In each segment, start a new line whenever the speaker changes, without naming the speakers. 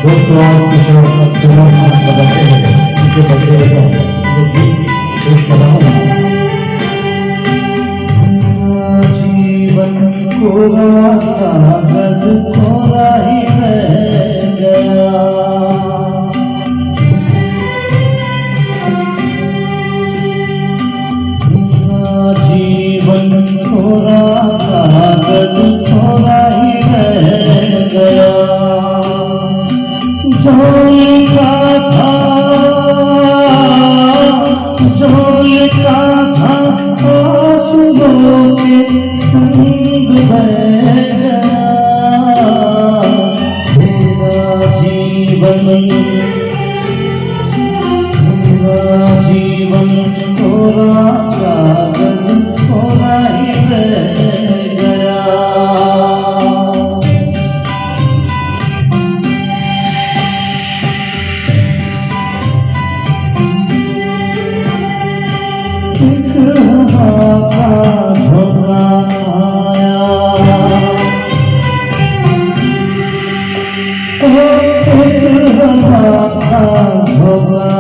दोस्तों आज किशोर कुमार साहब का बर्थडे है, उनके बर्थडे पर ये गीत पेश कर रहा हूँ। जीवन कोरा कागज कोरा ही रह गया, जीवन कोरा कागज कोरा ही रह गया। जो लिखा था आंसुओं के संग बह गया। मेरा जीवन कोरा कागज कोरा ही रह गया। एक हवा का झोंका आया, एक हवा का झोंका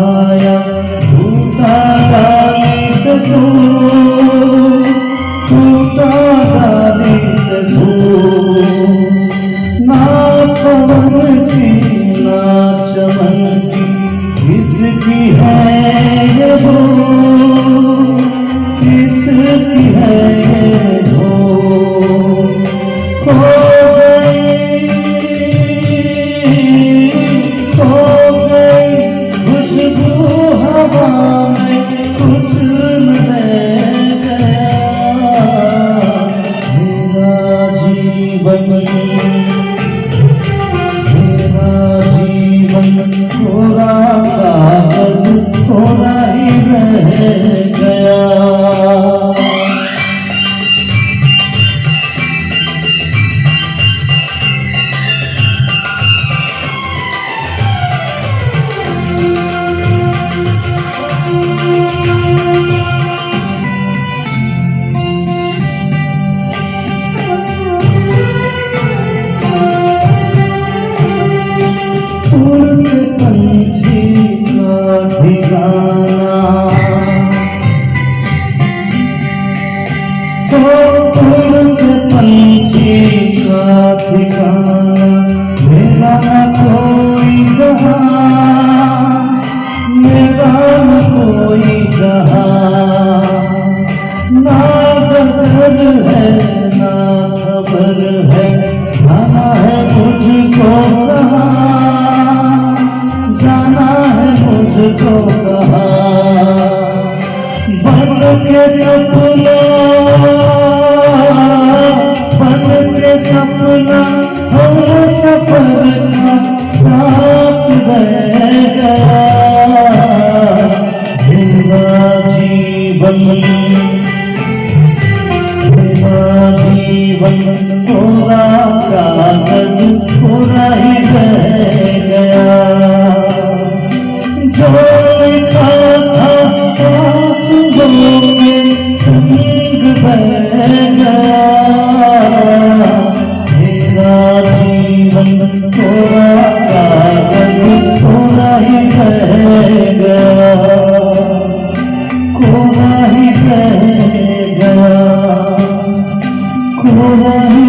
आया, टूटा डाली से दूर, टूटा डाली से दूर। ना पवन की ना चमन की किसकी है ये भूल, किसकी है ये भूल। खो गई खुशबू हवा में, कुछ न रह गया। मेरा जीवन कोरा कागज कोरा ही रह गया। उड़ते पंछी का ठिकाना, उड़ते पंछी का ठिकाना, मेरा न कोई जहां, मेरा न कोई जहां। ना कदर है ना खबर है, जाना है मुझको कहाँ, जाना है मुझको कहाँ। बन के सपना, बन के सपना हम सफर का साथ रह गया। मेरा जीवन कोरा कागज कोरा ही रह गया। जो लिखा था आंसुओं के संग बह गया। मेरा जीवन कोरा कागज कोरा ही रह गया, कोरा ही रह गया, कोरा ही